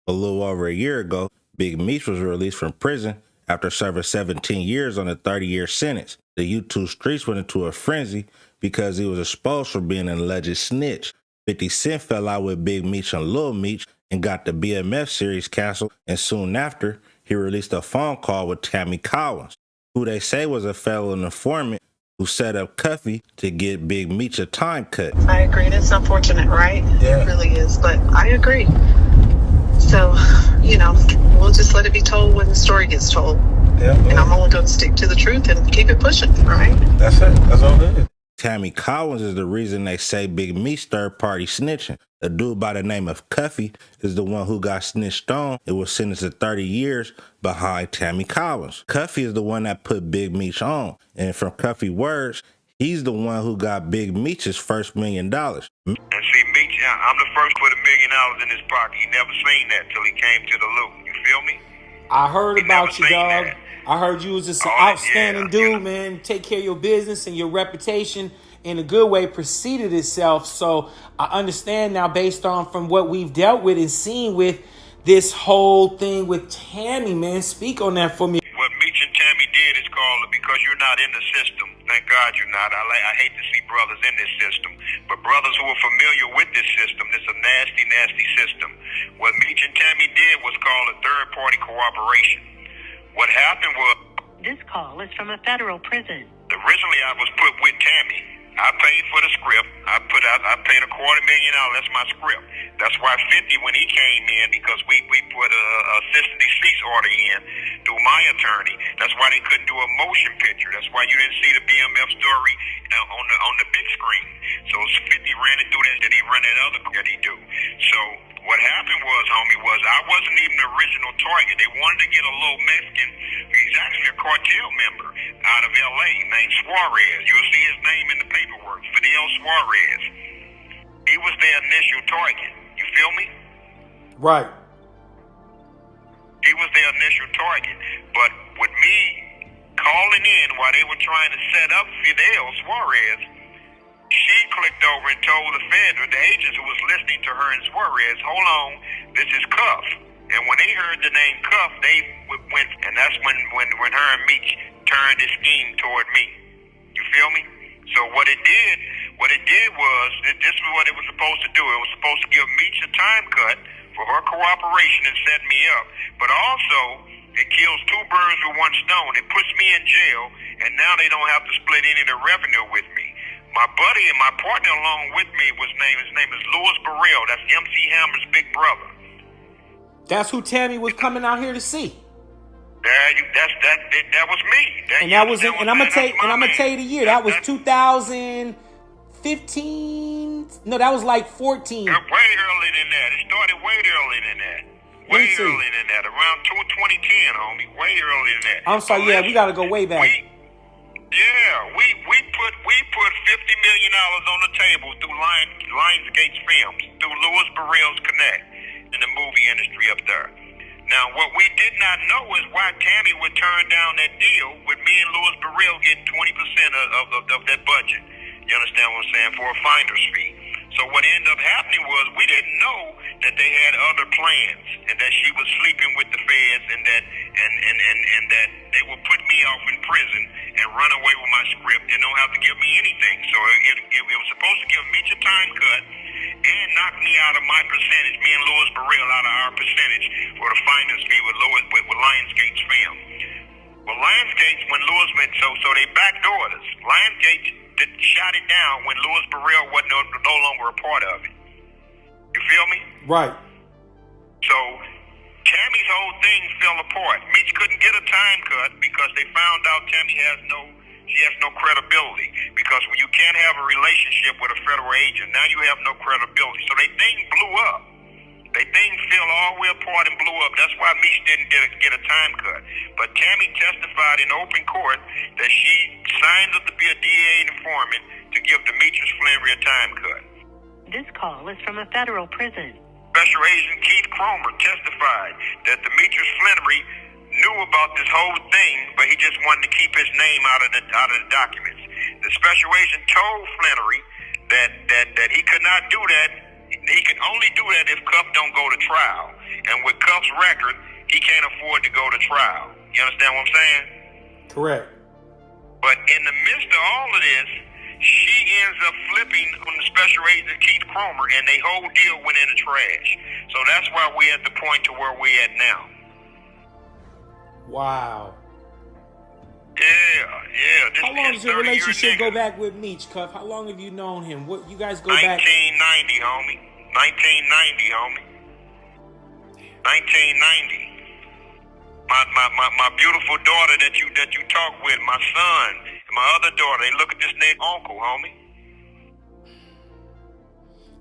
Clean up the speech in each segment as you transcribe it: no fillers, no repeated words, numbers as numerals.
A little over a year ago, Big Meech was released from prison after serving 17 years on a 30-year sentence. The YouTube streets went into a frenzy because he was exposed for being an alleged snitch. 50 Cent fell out with Big Meech and Lil Meech and got the BMF series canceled, and soon after, he released a phone call with Tammy COWINS, who they say was a fellow informant who set up CUFFY to get Big Meech a time cut. I agree. That's unfortunate, right? Yeah. It really is, but I agree. So, you know, we'll just let it be told when the story gets told. Yeah. And I'm only going to stick to the truth and keep it pushing, right? That's it. That's all it is. Tammy COWINS is the reason they say Big Meech third-party snitching. A dude by the name of CUFFY is the one who got snitched on and was sentenced to 30 years behind Tammy COWINS. CUFFY is the one that put Big Meech on, and from CUFFY's words, he's the one who got Big Meech's first $1 million. And see, Meech, I'm the first with $1 million in his pocket. He never seen that till he came to the loop. You feel me? I heard about you, dog. I heard you was just an outstanding dude, man. Take care of your business, and your reputation in a good way preceded itself. So I understand now, based on from what we've dealt with and seen with this whole thing with Tammy, man. Speak on that for me. What Meech and Tammy did is called, because you're not in the system. Thank God you're not. I hate to see brothers in this system, but brothers who are familiar with this system, this is a nasty, nasty system. What Meech and Tammy did was called a third-party cooperation. What happened was... This call is from a federal prison. Originally, I was put with Tammy. I paid for the script. I paid $250,000. That's my script. That's why 50 when he came in, because we put a cease and desist order in through my attorney. That's why they couldn't do a motion picture. That's why you didn't see the BMF story on the big screen. So 50 ran it through that, and he ran that other that he do. So what happened was, homie, was I wasn't even the original target. They wanted to get a little Mexican. He's actually a cartel member out of L.A. named Suarez. You'll see his name in the paperwork, Fidel Suarez. He was their initial target. You feel me? Right. He was their initial target. But with me calling in while they were trying to set up Fidel Suarez, she clicked over and told the Fed, or the agents who was listening to her and Suarez, hold on, this is Cuff. And when they heard the name Cuff, they went, and that's when her and Meech turned the scheme toward me. You feel me? So what it did was, this is what it was supposed to do. It was supposed to give Meech a time cut for her cooperation and set me up. But also, it kills two birds with one stone. It puts me in jail, and now they don't have to split any of the revenue with me. My buddy and my partner along with me his name is Louis Burrell. That's MC Hammer's big brother. That's who Tammy was coming out here to see. That was me. And I'm gonna tell you the year. That was 2015. No, that was like 14. Way earlier than that. It started way earlier than that. Way earlier than that. Around 2010, homie. Way earlier than that. I'm sorry. Yeah, we gotta go way back. We put $50 million on the table through Lionsgate Films, through Louis Burrell's Connect in the movie industry up there. Now, what we did not know is why Tammy would turn down that deal with me and Louis Burrell getting 20% of that budget. You understand what I'm saying? For a finder's fee. So what ended up happening was we didn't know that they had other plans and that she was sleeping with the feds and that they would put me off in prison and run away with my script and don't have to give me anything. So it was supposed to give Meech a time cut and knock me out of my percentage, me and Louis Burrell out of our percentage for the finder's fee with Lionsgate's film. Well, Lionsgate, when Louis went, so they backdoored us. Lionsgate shot it down when Louis Burrell wasn't no longer a part of it. You feel me? Right. So Tammy's whole thing fell apart. Meech couldn't get a time cut because they found out Tammy has no credibility. Because when you can't have a relationship with a federal agent, now you have no credibility. So they thing blew up. They thing fell all the way apart and blew up. That's why Meech didn't get a time cut. But Tammy testified in open court that she signed up to be a DA informant to give Demetrius Flannery a time cut. This call is from a federal prison. Special Agent Keith Cromer testified that Demetrius Flannery knew about this whole thing, but he just wanted to keep his name out of the documents. The special agent told Flannery that he could not do that He can only do that if Cuff don't go to trial. And with Cuff's record, he can't afford to go to trial. You understand what I'm saying? Correct. But in the midst of all of this, she ends up flipping on the special agent Keith Cromer, and their whole deal went in the trash. So that's why we're at the point to where we're at now. Wow. Yeah. How long does your relationship go back with Meech, Cuff? How long have you known him? What you guys go back? 1990, homie. 1990, homie. 1990. My beautiful daughter that you talk with, my son, and my other daughter, they look at this nigga uncle, homie.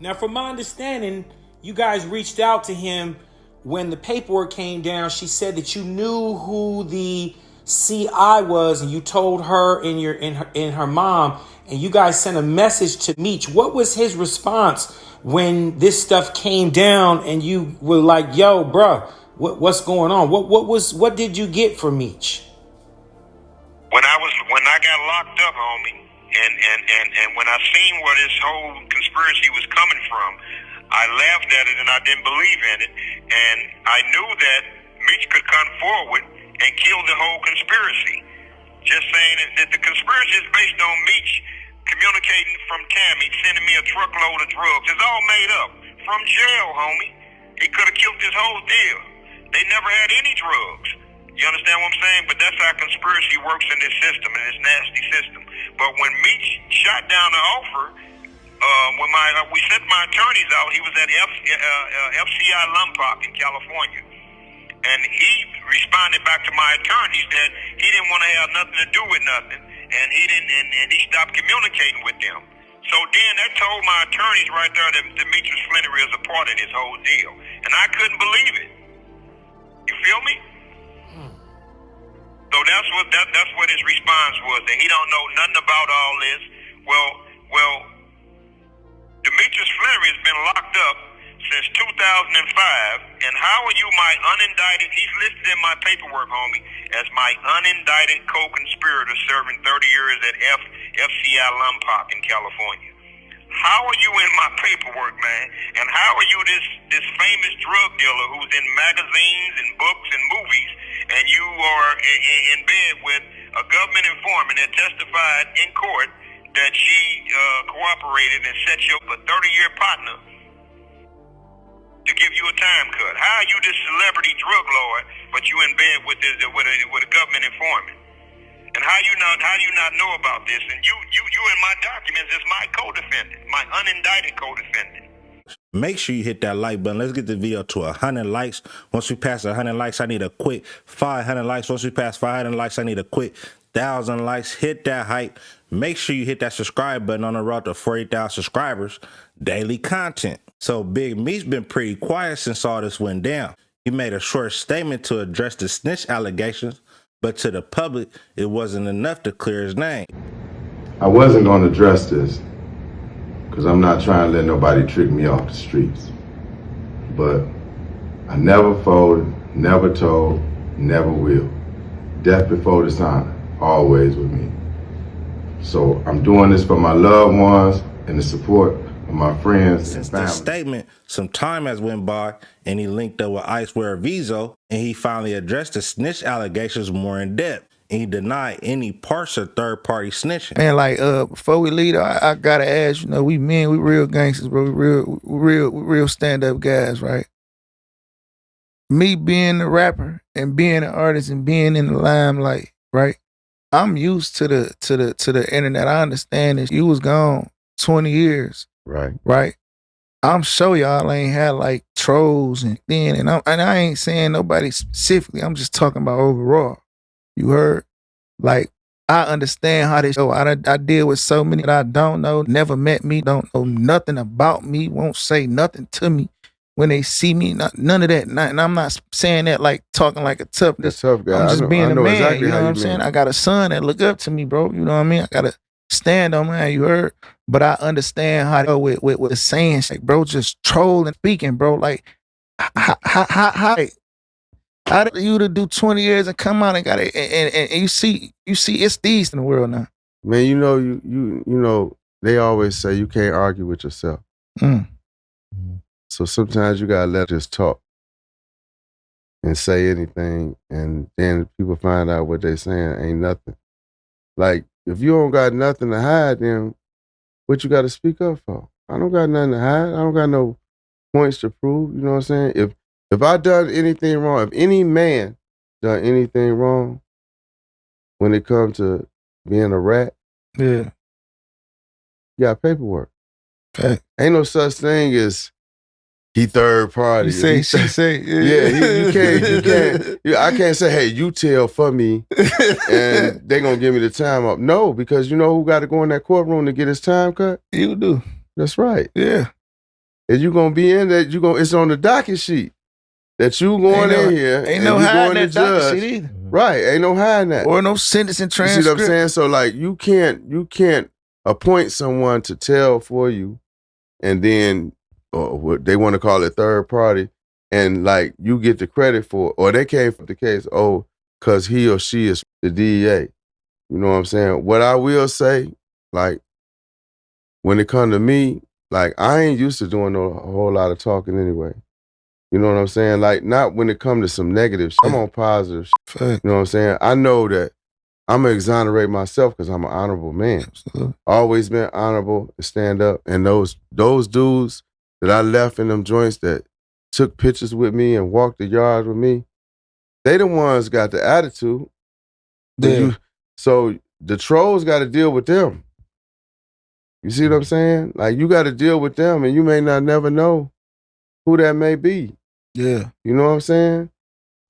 Now, from my understanding, you guys reached out to him when the paperwork came down. She said that you knew who the CI was, and you told her and her mom, and you guys sent a message to Meech. What was his response when this stuff came down, and you were like, "Yo, bruh, what's going on?" What did you get from Meech? When I got locked up, homie, and when I seen where this whole conspiracy was coming from, I laughed at it and I didn't believe in it, and I knew that Meech could come forward and kill the whole conspiracy. Just saying that the conspiracy is based on Meech communicating from Tammy, sending me a truckload of drugs. It's all made up from jail, homie. He could have killed this whole deal. They never had any drugs. You understand what I'm saying? But that's how conspiracy works in this system, in this nasty system. But when Meech shot down the offer, when we sent my attorneys out, he was at FCI Lompoc in California. And he responded back to my attorneys that he didn't want to have nothing to do with nothing, and he stopped communicating with them. So then that told my attorneys right there that Demetrius Flannery is a part of this whole deal, and I couldn't believe it. You feel me? So that's what his response was, that he don't know nothing about all this. Well, Demetrius Flannery has been locked up since 2005, and how are you my unindicted? He's listed in my paperwork, homie, as my unindicted co-conspirator serving 30 years at FCI Lompoc in California. How are you in my paperwork, man? And how are you this famous drug dealer who's in magazines and books and movies, and you are in bed with a government informant that testified in court that she cooperated and set you up a 30-year partner to give you a time cut? How are you this celebrity drug lord, but you in bed with a government informant? And how you not know about this? And you in my documents is my co-defendant, my unindicted co-defendant. Make sure you hit that like button. Let's get the video to 100 likes. Once we pass 100 likes, I need a quick 500 likes. Once we pass 500 likes, I need a quick 1,000 likes. Hit that hype. Make sure you hit that subscribe button on the road to 40,000 subscribers. Daily content. So Big Meech's been pretty quiet since all this went down. He made a short statement to address the snitch allegations, but to the public, it wasn't enough to clear his name. I wasn't going to address this because I'm not trying to let nobody trick me off the streets. But I never folded, never told, never will. Death before dishonor, always with me. So I'm doing this for my loved ones and the support of my friends and family. Since this statement, some time has went by, and he linked up with Icewear Vizo, and he finally addressed the snitch allegations more in depth, and he denied any parts of third-party snitching. Man, like before we leave, I gotta ask, you know, we real gangsters, bro. We real stand-up guys, right? Me being a rapper and being an artist and being in the limelight, right? I'm used to the internet. I understand this. You was gone 20 years. Right. I'm sure y'all ain't had like trolls and I ain't saying nobody specifically. I'm just talking about overall. You heard? Like, I understand how this go. I deal with so many that I don't know, never met me, don't know nothing about me, won't say nothing to me when they see me. None of that. And I'm not saying that like talking like a tough guy. I'm just being a man. Exactly, you know what I'm saying? I got a son that look up to me, bro. You know what I mean? I gotta stand on, man. You heard? But I understand how to go with the saying, like, bro, just trolling, speaking, bro. Like, how do you to do 20 years and come out and got it, and you see it's these in the world now. Man, you know, you know, they always say you can't argue with yourself. So sometimes you gotta let just talk and say anything, and then people find out what they saying ain't nothing. Like, if you don't got nothing to hide, then what you gotta speak up for? I don't got nothing to hide. I don't got no points to prove. You know what I'm saying? If I done anything wrong, if any man done anything wrong when it comes to being a rat, yeah, you got paperwork. okay. Ain't no such thing as he third party. You say, she say, you can't. I can't say, hey, you tell for me, and they gonna give me the time up. No, because you know who got to go in that courtroom to get his time cut? You do. That's right. Yeah. And you gonna be in that. It's on the docket sheet that you going in here. Ain't no hiding that docket sheet either. Right. Ain't no hiding that. Or no sentencing transcript. You see what I'm saying? So like, you can't appoint someone to tell for you, and then what they want to call it third party, and like you get the credit for it, or they came for the case, because he or she is the DEA. You know what I'm saying? What I will say, like, when it come to me, like, I ain't used to doing a whole lot of talking anyway. You know what I'm saying? Like, not when it come to some negative shit. I'm on positive shit. You know what I'm saying? I know that I'm going to exonerate myself because I'm an honorable man. Absolutely. Always been honorable and stand up. And those dudes that I left in them joints that took pictures with me and walked the yards with me, they the ones got the attitude. Yeah. So the trolls got to deal with them. You see what I'm saying? Like, you got to deal with them, and you may not never know who that may be. Yeah. You know what I'm saying?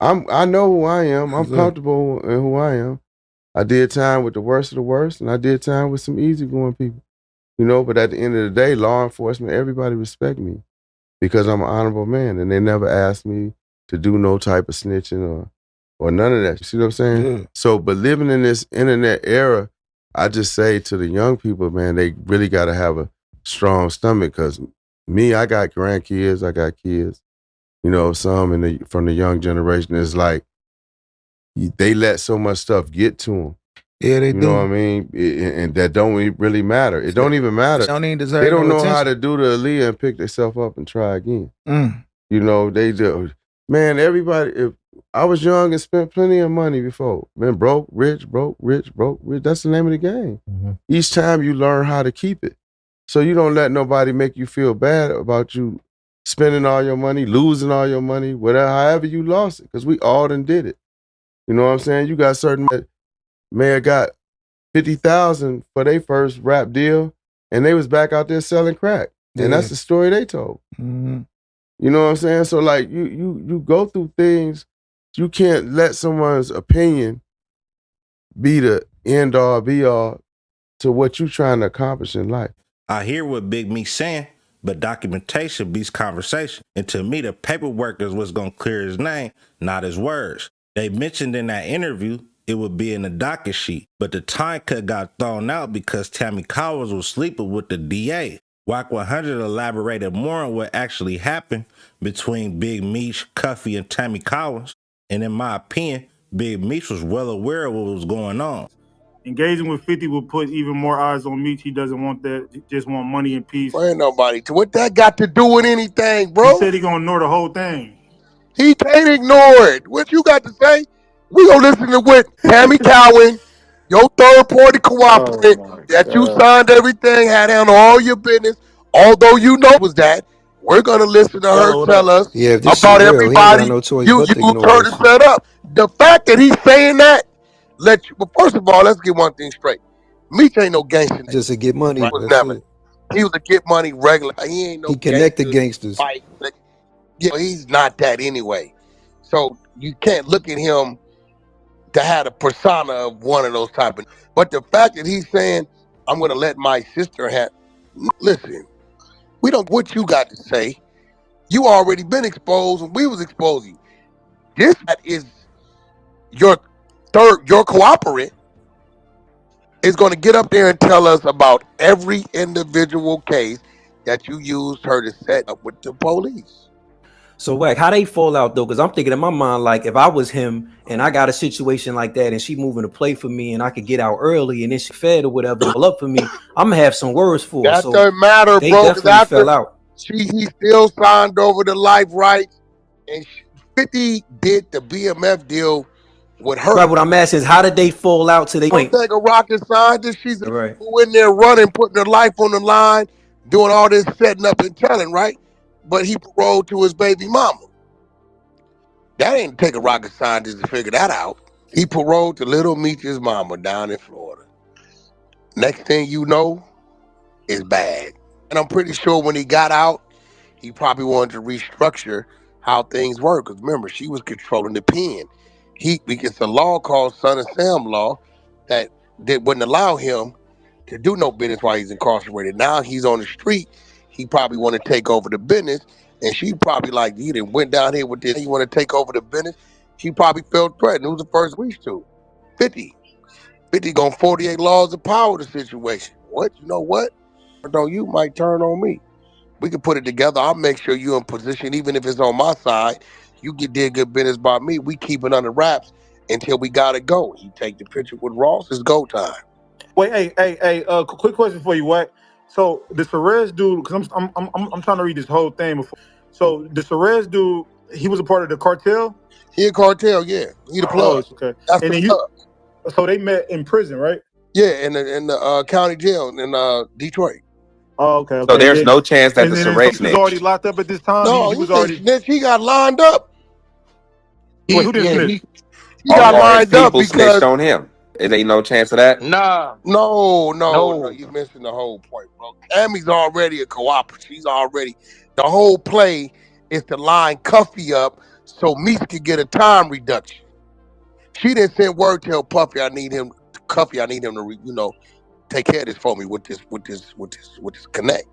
I know who I am. I'm comfortable in who I am. I did time with the worst of the worst, and I did time with some easygoing people. You know, but at the end of the day, law enforcement, everybody respect me because I'm an honorable man, and they never asked me to do no type of snitching or none of that. You see what I'm saying? Yeah. So, but living in this internet era, I just say to the young people, man, they really got to have a strong stomach, because me, I got grandkids, I got kids, you know, some from the young generation. It's like they let so much stuff get to them. Yeah, they do. You know what I mean? And that don't really matter. It don't even matter. Don't even deserve They don't no know attention. how to do the Aaliyah and pick themselves up and try again. Mm. You know, they do. Man, everybody, if I was young and spent plenty of money before. Been broke, rich, broke, rich, broke, rich. That's the name of the game. Mm-hmm. Each time you learn how to keep it. So you don't let nobody make you feel bad about you spending all your money, losing all your money, whatever, however you lost it, because we all done did it. You know what I'm saying? You got certain that may have got $50,000 for their first rap deal, and they was back out there selling crack. Yeah. And that's the story they told. Mm-hmm. You know what I'm saying? So like you go through things. You can't let someone's opinion be the end all be all to what you're trying to accomplish in life. I hear what Big Meech saying, but documentation beats conversation. And to me, the paperwork is what's going to clear his name, not his words. They mentioned in that interview it would be in the docket sheet, but the time cut got thrown out because Tammy Cowins was sleeping with the DA. Wack 100 elaborated more on what actually happened between Big Meech, CUFFY, and Tammy Cowins. And in my opinion, Big Meech was well aware of what was going on. Engaging with 50 will put even more eyes on Meech. He doesn't want that. He just want money and peace. Ain't nobody. What that got to do with anything, bro? He said he gonna ignore the whole thing. He can't ignore it. What you got to say? We gonna listen to what Tammy Cowin, your third party cooperator, that you signed everything, had down all your business. Although you know was that, we're gonna listen to her tell us about everybody you used her to set up. The fact that he's saying that, but first of all, let's get one thing straight. Meech ain't no gangster. Just to get money. He was never. He was to get money regular. He ain't no. He connected gangsters. Fight. Yeah, he's not that anyway. So you can't look at him to have a persona of one of those type of. But the fact that he's saying, "I'm going to let my sister have," listen, we don't. What you got to say? You already been exposed, and we was exposing. This is your cooperant is going to get up there and tell us about every individual case that you used her to set up with the police. So Wack, how they fall out though? Because I'm thinking in my mind, like if I was him and I got a situation like that and she moving to play for me and I could get out early and then she fed or whatever, pull up for me, I'm gonna have some words for her. That so doesn't matter, they bro. definitely fell out. He still signed over the life rights, and 50 did the BMF deal with her. Right, what I'm asking is how did they fall out to the Don't point? take a rocket scientist. She's Right. who in there running, putting her life on the line, doing all this setting up and telling, right? But he paroled to his baby mama. That ain't take a rocket scientist to figure that out. He paroled to little Meech's mama down in Florida. Next thing you know, is bad. And I'm pretty sure when he got out, he probably wanted to restructure how things work. Because remember, she was controlling the pen. Because the law called Son of Sam law that wouldn't allow him to do no business while he's incarcerated. Now he's on the street. He probably want to take over the business. And she probably like, you done went down here with this. You want to take over the business? She probably felt threatened. Who's the first reach to? 50. 50 gonna 48 laws of power the situation. What? You know what? Don't you might turn on me. We can put it together. I'll make sure you're in position, even if it's on my side. You did good business by me. We keep it under wraps until we gotta go. You take the picture with Ross. It's go time. Wait, hey, quick question for you, Wack. So the Cerez dude, because I'm trying to read this whole thing before. So the Cerez dude, he was a part of the cartel. He a cartel, yeah. He the plug. Oh, okay. That's and the then plug. So they met in prison, right? Yeah, in the county jail in Detroit. Oh, okay. So there's no chance that the Cerez he was already locked up at this time. No, he was didn't already. snitch. He got lined up. Wait, who didn't snitch? He got or his lined up people because snitched on him. There ain't no chance of that. No, you're missing the whole point, bro. Tammy's already a cooperative. She's already the whole play is to line Cuffy up so Meech could get a time reduction. She didn't send word tell Cuffy I need him to take care of this for me with this connect.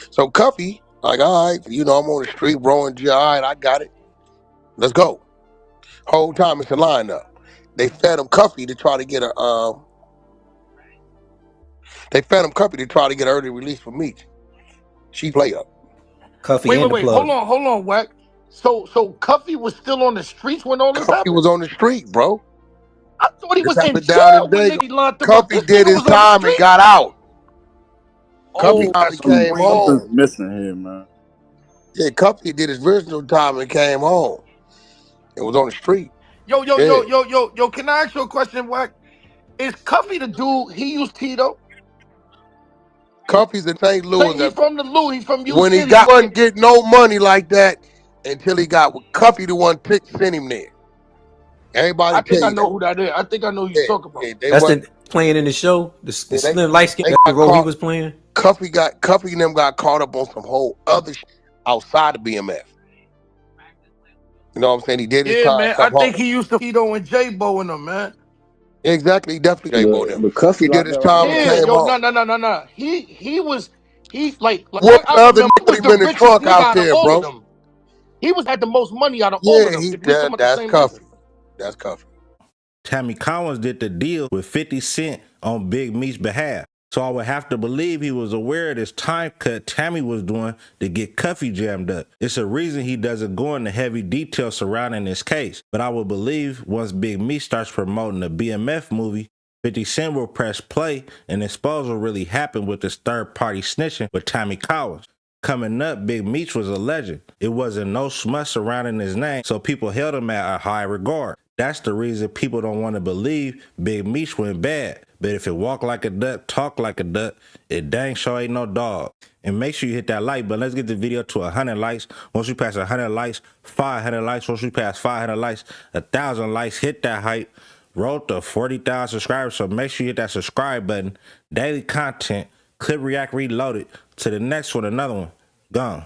So Cuffy, like, all right, I'm on the street, rolling G, all right, I got it. Let's go. Whole time it's a lineup. They fed him Cuffy to try to get early release for Meech. She play up. Cuffy and the plug. Hold on, Wack. So Cuffy was still on the streets when all this happened? He was on the street, bro. I thought he was in down jail in when Dago. they locked him up. Cuffy This did nigga his was on the time and street? got out. Oh, Cuffy came home. Something's missing here, man. Yeah, Cuffy did his original time and came home. It was on the street. Yo, can I ask you a question, Wack? Is Cuffy the dude, he used Tito? Cuffy's in St. Louis. He's from the Lou, he's from When he Houston. wasn't getting no money like that until he got with Cuffy, the one sent him there. Everybody I think tell I you know who that is. I think I know who you're talking about. That's the playing in the show. The slim light skin role he was playing. Cuffy and them got caught up on some whole other shit outside of BMF. You know what I'm saying? He did his time. Man. I think he used to Tito and J-Bo in them, man. Exactly, he definitely J-Bo them. But Cuffy He did his time and came home. No. He's like What I other remember, nigga in the trunk out there, bro? Them. He had the most money out of all of them. That's Cuffy. That's Cuffy. Tammy Cowins did the deal with 50 Cent on Big Meech's behalf. So I would have to believe he was aware of this time cut Tammy was doing to get Cuffy jammed up. It's a reason he doesn't go into heavy detail surrounding this case. But I would believe once Big Meech starts promoting the BMF movie, 50 Cent will press play and expose will really happen with this third-party snitching with Tammy Cowins. Coming up, Big Meech was a legend. It wasn't no smut surrounding his name, so people held him at a high regard. That's the reason people don't want to believe Big Meech went bad. But if it walk like a duck, talk like a duck, it dang sure ain't no dog. And make sure you hit that like button. Let's get the video to 100 likes. Once you pass 100 likes, 500 likes. Once you pass 500 likes, 1,000 likes, hit that hype. Roll to 40,000 subscribers, so make sure you hit that subscribe button. Daily content, clip react reloaded. To the next one, another one. Gone.